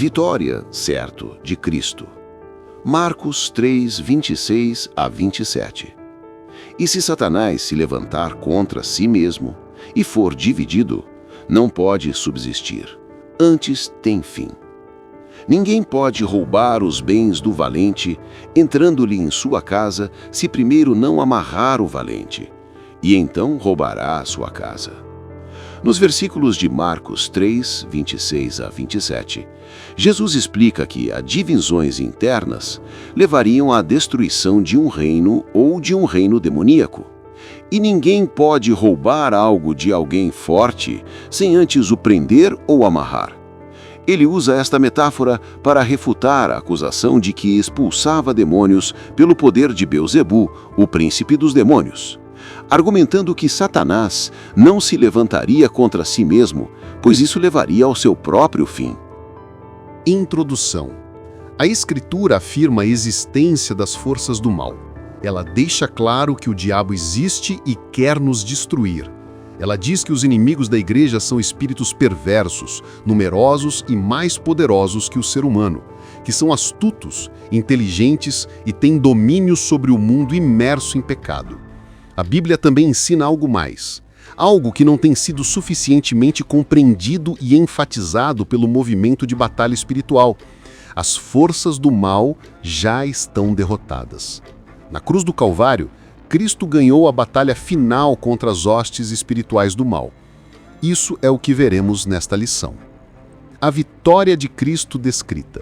Vitória, certo, de Cristo. Marcos 3, 26 a 27. E se Satanás se levantar contra si mesmo e for dividido, não pode subsistir, antes tem fim. Ninguém pode roubar os bens do valente, entrando-lhe em sua casa, se primeiro não amarrar o valente, e então roubará a sua casa. Nos versículos de Marcos 3, 26 a 27, Jesus explica que as divisões internas levariam à destruição de um reino ou de um reino demoníaco. E ninguém pode roubar algo de alguém forte sem antes o prender ou amarrar. Ele usa esta metáfora para refutar a acusação de que expulsava demônios pelo poder de Beelzebu, o príncipe dos demônios, argumentando que Satanás não se levantaria contra si mesmo, pois isso levaria ao seu próprio fim. Introdução. A Escritura afirma a existência das forças do mal. Ela deixa claro que o diabo existe e quer nos destruir. Ela diz que os inimigos da igreja são espíritos perversos, numerosos e mais poderosos que o ser humano, que são astutos, inteligentes e têm domínio sobre o mundo imerso em pecado. A Bíblia também ensina algo mais, algo que não tem sido suficientemente compreendido e enfatizado pelo movimento de batalha espiritual. As forças do mal já estão derrotadas. Na cruz do Calvário, Cristo ganhou a batalha final contra as hostes espirituais do mal. Isso é o que veremos nesta lição. A vitória de Cristo descrita.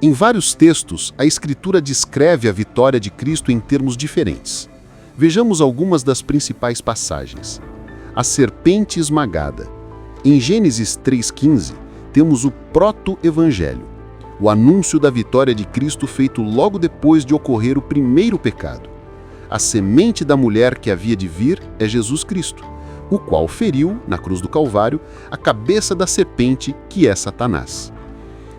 Em vários textos, a Escritura descreve a vitória de Cristo em termos diferentes. Vejamos algumas das principais passagens. A serpente esmagada. Em Gênesis 3,15, temos o proto-evangelho, o anúncio da vitória de Cristo feito logo depois de ocorrer o primeiro pecado. A semente da mulher que havia de vir é Jesus Cristo, o qual feriu, na cruz do Calvário, a cabeça da serpente, que é Satanás.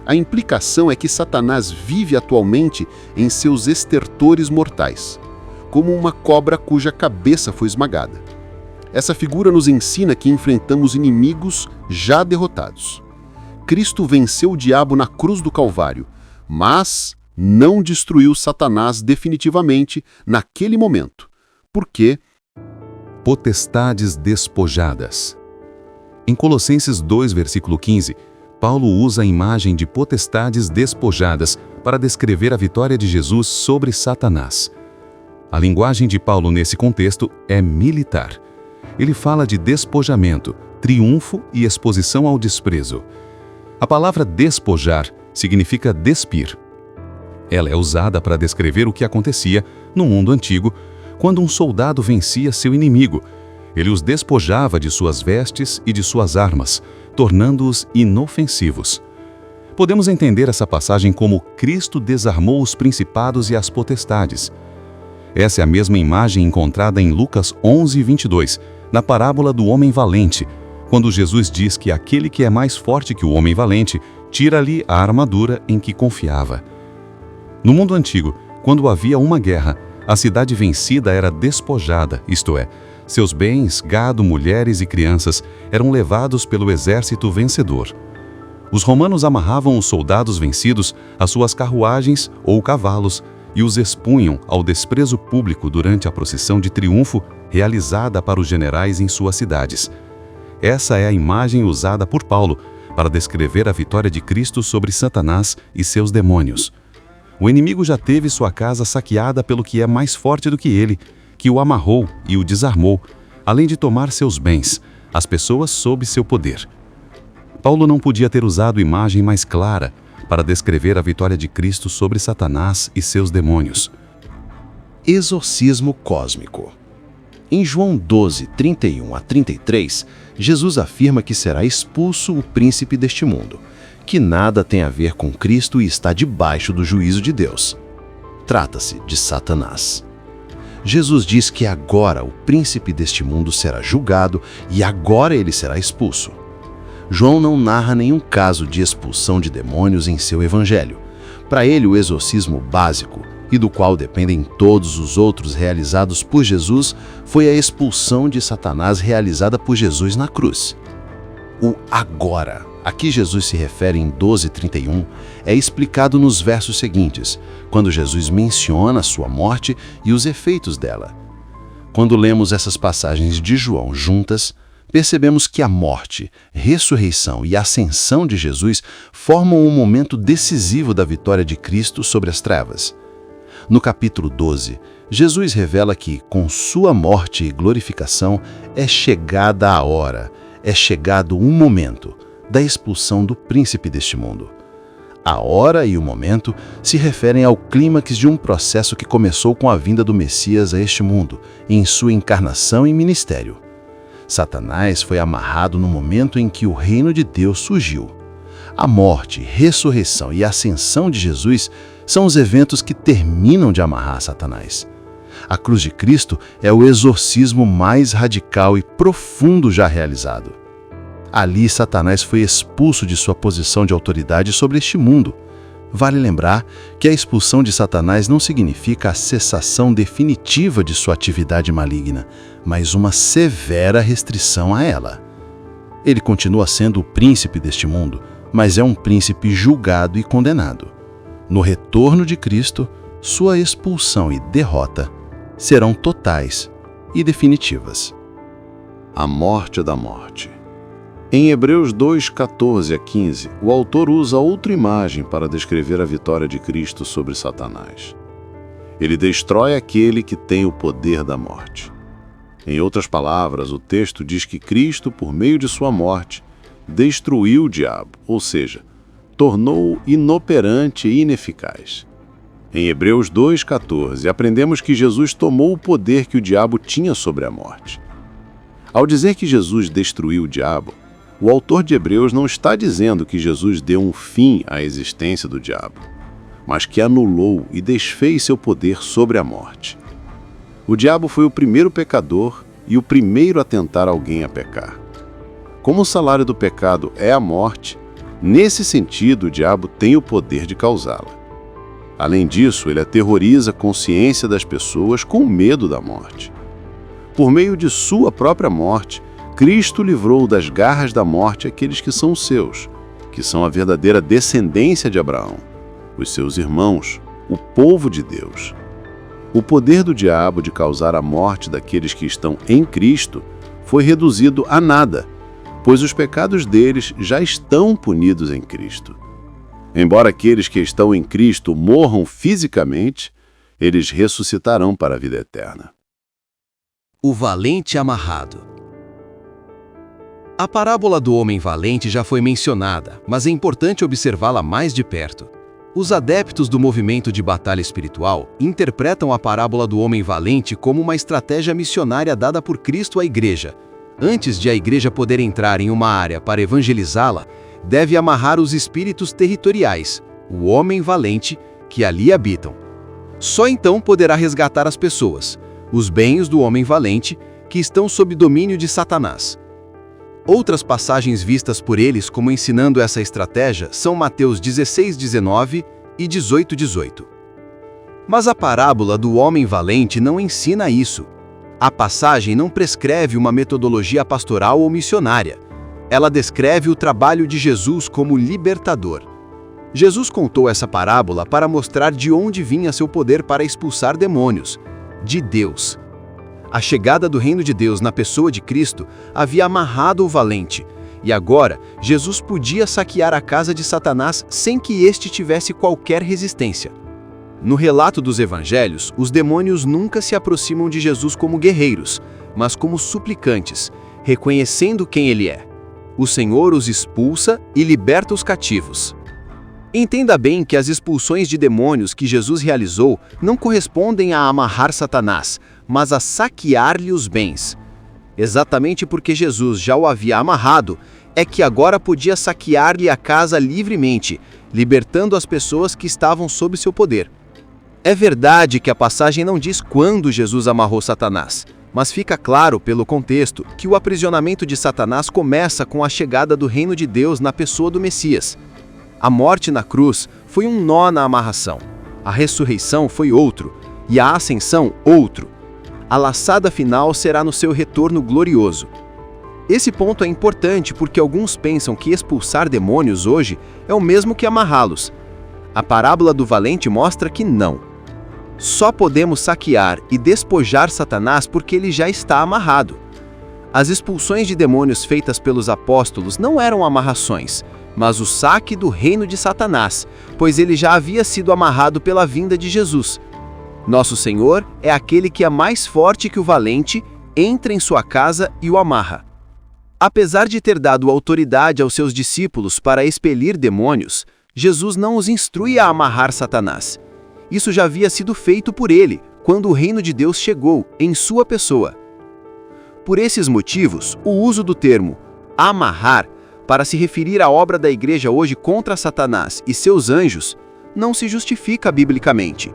A implicação é que Satanás vive atualmente em seus estertores mortais, como uma cobra cuja cabeça foi esmagada. Essa figura nos ensina que enfrentamos inimigos já derrotados. Cristo venceu o diabo na cruz do Calvário, mas não destruiu Satanás definitivamente naquele momento. Por quê? Potestades despojadas. Em Colossenses 2, versículo 15, Paulo usa a imagem de potestades despojadas para descrever a vitória de Jesus sobre Satanás. A linguagem de Paulo nesse contexto é militar. Ele fala de despojamento, triunfo e exposição ao desprezo. A palavra despojar significa despir. Ela é usada para descrever o que acontecia no mundo antigo quando um soldado vencia seu inimigo. Ele os despojava de suas vestes e de suas armas, tornando-os inofensivos. Podemos entender essa passagem como Cristo desarmou os principados e as potestades. Essa é a mesma imagem encontrada em Lucas 11, 22, na parábola do homem valente, quando Jesus diz que aquele que é mais forte que o homem valente tira-lhe a armadura em que confiava. No mundo antigo, quando havia uma guerra, a cidade vencida era despojada, isto é, seus bens, gado, mulheres e crianças eram levados pelo exército vencedor. Os romanos amarravam os soldados vencidos às suas carruagens ou cavalos e os expunham ao desprezo público durante a procissão de triunfo realizada para os generais em suas cidades. Essa é a imagem usada por Paulo para descrever a vitória de Cristo sobre Satanás e seus demônios. O inimigo já teve sua casa saqueada pelo que é mais forte do que ele, que o amarrou e o desarmou, além de tomar seus bens, as pessoas sob seu poder. Paulo não podia ter usado imagem mais clara para descrever a vitória de Cristo sobre Satanás e seus demônios. Exorcismo cósmico. Em João 12, 31 a 33, Jesus afirma que será expulso o príncipe deste mundo, que nada tem a ver com Cristo e está debaixo do juízo de Deus. Trata-se de Satanás. Jesus diz que agora o príncipe deste mundo será julgado e agora ele será expulso. João não narra nenhum caso de expulsão de demônios em seu evangelho. Para ele, o exorcismo básico, e do qual dependem todos os outros realizados por Jesus, foi a expulsão de Satanás realizada por Jesus na cruz. O agora a que Jesus se refere em 12:31 é explicado nos versos seguintes, quando Jesus menciona a sua morte e os efeitos dela. Quando lemos essas passagens de João juntas, percebemos que a morte, ressurreição e ascensão de Jesus formam um momento decisivo da vitória de Cristo sobre as trevas. No capítulo 12, Jesus revela que, com sua morte e glorificação, é chegada a hora, é chegado um momento da expulsão do príncipe deste mundo. A hora e o momento se referem ao clímax de um processo que começou com a vinda do Messias a este mundo, em sua encarnação e ministério. Satanás foi amarrado no momento em que o reino de Deus surgiu. A morte, ressurreição e ascensão de Jesus são os eventos que terminam de amarrar Satanás. A cruz de Cristo é o exorcismo mais radical e profundo já realizado. Ali, Satanás foi expulso de sua posição de autoridade sobre este mundo. Vale lembrar que a expulsão de Satanás não significa a cessação definitiva de sua atividade maligna, mas uma severa restrição a ela. Ele continua sendo o príncipe deste mundo, mas é um príncipe julgado e condenado. No retorno de Cristo, sua expulsão e derrota serão totais e definitivas. A morte da morte. Em Hebreus 2:14-15, o autor usa outra imagem para descrever a vitória de Cristo sobre Satanás. Ele destrói aquele que tem o poder da morte. Em outras palavras, o texto diz que Cristo, por meio de sua morte, destruiu o diabo, ou seja, tornou-o inoperante e ineficaz. Em Hebreus 2:14, aprendemos que Jesus tomou o poder que o diabo tinha sobre a morte. Ao dizer que Jesus destruiu o diabo, o autor de Hebreus não está dizendo que Jesus deu um fim à existência do diabo, mas que anulou e desfez seu poder sobre a morte. O diabo foi o primeiro pecador e o primeiro a tentar alguém a pecar. Como o salário do pecado é a morte, nesse sentido o diabo tem o poder de causá-la. Além disso, ele aterroriza a consciência das pessoas com medo da morte. Por meio de sua própria morte, Cristo livrou das garras da morte aqueles que são seus, que são a verdadeira descendência de Abraão, os seus irmãos, o povo de Deus. O poder do diabo de causar a morte daqueles que estão em Cristo foi reduzido a nada, pois os pecados deles já estão punidos em Cristo. Embora aqueles que estão em Cristo morram fisicamente, eles ressuscitarão para a vida eterna. O valente amarrado. A parábola do homem valente já foi mencionada, mas é importante observá-la mais de perto. Os adeptos do movimento de batalha espiritual interpretam a parábola do homem valente como uma estratégia missionária dada por Cristo à igreja. Antes de a igreja poder entrar em uma área para evangelizá-la, deve amarrar os espíritos territoriais, o homem valente, que ali habitam. Só então poderá resgatar as pessoas, os bens do homem valente, que estão sob domínio de Satanás. Outras passagens vistas por eles como ensinando essa estratégia são Mateus 16:19 e 18:18. Mas a parábola do homem valente não ensina isso. A passagem não prescreve uma metodologia pastoral ou missionária. Ela descreve o trabalho de Jesus como libertador. Jesus contou essa parábola para mostrar de onde vinha seu poder para expulsar demônios, de Deus. A chegada do reino de Deus na pessoa de Cristo havia amarrado o valente, e agora Jesus podia saquear a casa de Satanás sem que este tivesse qualquer resistência. No relato dos evangelhos, os demônios nunca se aproximam de Jesus como guerreiros, mas como suplicantes, reconhecendo quem ele é. O Senhor os expulsa e liberta os cativos. Entenda bem que as expulsões de demônios que Jesus realizou não correspondem a amarrar Satanás, mas a saquear-lhe os bens. Exatamente porque Jesus já o havia amarrado, é que agora podia saquear-lhe a casa livremente, libertando as pessoas que estavam sob seu poder. É verdade que a passagem não diz quando Jesus amarrou Satanás, mas fica claro pelo contexto que o aprisionamento de Satanás começa com a chegada do reino de Deus na pessoa do Messias. A morte na cruz foi um nó na amarração, a ressurreição foi outro, e a ascensão outro. A laçada final será no seu retorno glorioso. Esse ponto é importante porque alguns pensam que expulsar demônios hoje é o mesmo que amarrá-los. A parábola do valente mostra que não. Só podemos saquear e despojar Satanás porque ele já está amarrado. As expulsões de demônios feitas pelos apóstolos não eram amarrações, mas o saque do reino de Satanás, pois ele já havia sido amarrado pela vinda de Jesus. Nosso Senhor é aquele que é mais forte que o valente, entra em sua casa e o amarra. Apesar de ter dado autoridade aos seus discípulos para expelir demônios, Jesus não os instrui a amarrar Satanás. Isso já havia sido feito por ele, quando o reino de Deus chegou, em sua pessoa. Por esses motivos, o uso do termo amarrar para se referir à obra da igreja hoje contra Satanás e seus anjos não se justifica biblicamente.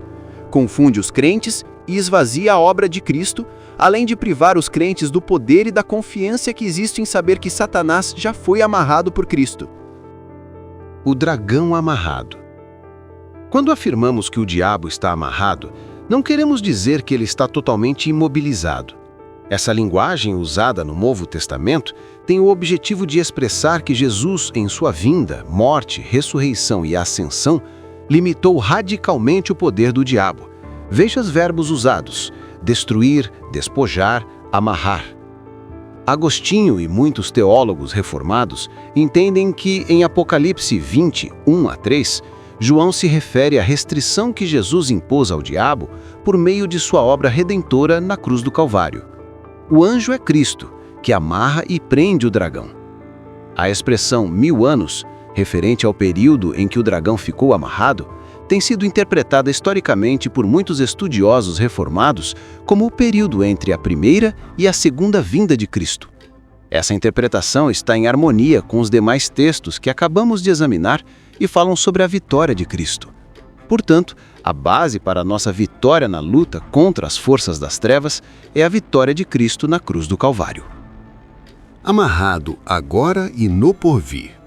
Confunde os crentes e esvazia a obra de Cristo, além de privar os crentes do poder e da confiança que existe em saber que Satanás já foi amarrado por Cristo. O dragão amarrado. Quando afirmamos que o diabo está amarrado, não queremos dizer que ele está totalmente imobilizado. Essa linguagem usada no Novo Testamento tem o objetivo de expressar que Jesus, em sua vinda, morte, ressurreição e ascensão, limitou radicalmente o poder do diabo. Veja os verbos usados: destruir, despojar, amarrar. Agostinho e muitos teólogos reformados entendem que, em Apocalipse 20, 1-3, João se refere à restrição que Jesus impôs ao diabo por meio de sua obra redentora na cruz do Calvário. O anjo é Cristo, que amarra e prende o dragão. A expressão 1000 anos, referente ao período em que o dragão ficou amarrado, tem sido interpretada historicamente por muitos estudiosos reformados como o período entre a primeira e a segunda vinda de Cristo. Essa interpretação está em harmonia com os demais textos que acabamos de examinar e falam sobre a vitória de Cristo. Portanto, a base para a nossa vitória na luta contra as forças das trevas é a vitória de Cristo na cruz do Calvário. Amarrado agora e no porvir.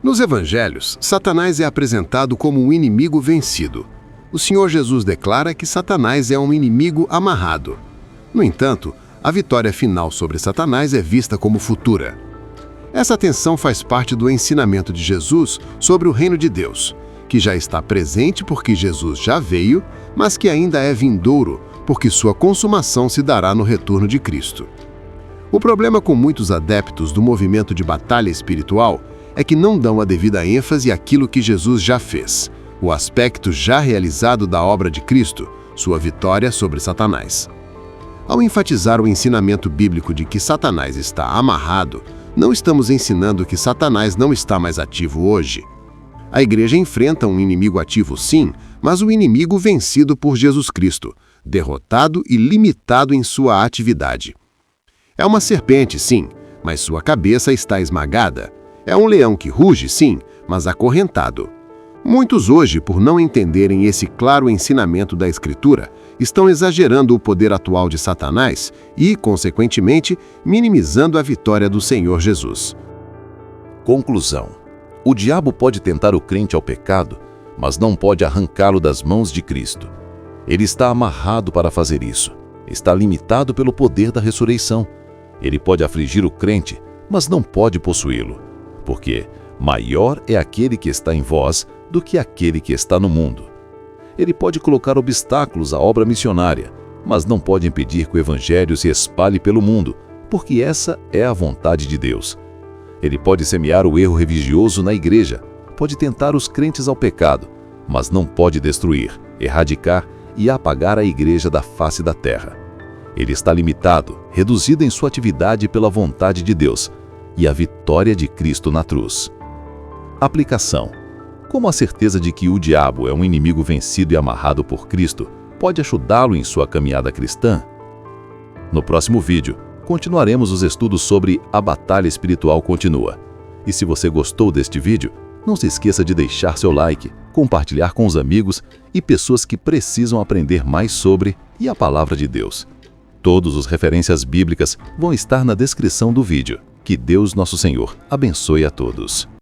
Nos evangelhos, Satanás é apresentado como um inimigo vencido. O Senhor Jesus declara que Satanás é um inimigo amarrado. No entanto, a vitória final sobre Satanás é vista como futura. Essa tensão faz parte do ensinamento de Jesus sobre o reino de Deus, que já está presente porque Jesus já veio, mas que ainda é vindouro, porque sua consumação se dará no retorno de Cristo. O problema com muitos adeptos do movimento de batalha espiritual é que não dão a devida ênfase àquilo que Jesus já fez, o aspecto já realizado da obra de Cristo, sua vitória sobre Satanás. Ao enfatizar o ensinamento bíblico de que Satanás está amarrado, não estamos ensinando que Satanás não está mais ativo hoje. A igreja enfrenta um inimigo ativo sim, mas o inimigo vencido por Jesus Cristo, derrotado e limitado em sua atividade. É uma serpente, sim, mas sua cabeça está esmagada. É um leão que ruge, sim, mas acorrentado. Muitos hoje, por não entenderem esse claro ensinamento da Escritura, estão exagerando o poder atual de Satanás e, consequentemente, minimizando a vitória do Senhor Jesus. Conclusão: o diabo pode tentar o crente ao pecado, mas não pode arrancá-lo das mãos de Cristo. Ele está amarrado para fazer isso. Está limitado pelo poder da ressurreição. Ele pode afligir o crente, mas não pode possuí-lo. Porque maior é aquele que está em vós do que aquele que está no mundo. Ele pode colocar obstáculos à obra missionária, mas não pode impedir que o evangelho se espalhe pelo mundo, porque essa é a vontade de Deus. Ele pode semear o erro religioso na igreja, pode tentar os crentes ao pecado, mas não pode destruir, erradicar e apagar a igreja da face da terra. Ele está limitado, reduzido em sua atividade pela vontade de Deus e a vitória de Cristo na cruz. Aplicação: como a certeza de que o diabo é um inimigo vencido e amarrado por Cristo pode ajudá-lo em sua caminhada cristã? No próximo vídeo, continuaremos os estudos sobre A Batalha Espiritual Continua. E se você gostou deste vídeo, não se esqueça de deixar seu like, compartilhar com os amigos e pessoas que precisam aprender mais sobre e a Palavra de Deus. Todas as referências bíblicas vão estar na descrição do vídeo. Que Deus, nosso Senhor, abençoe a todos.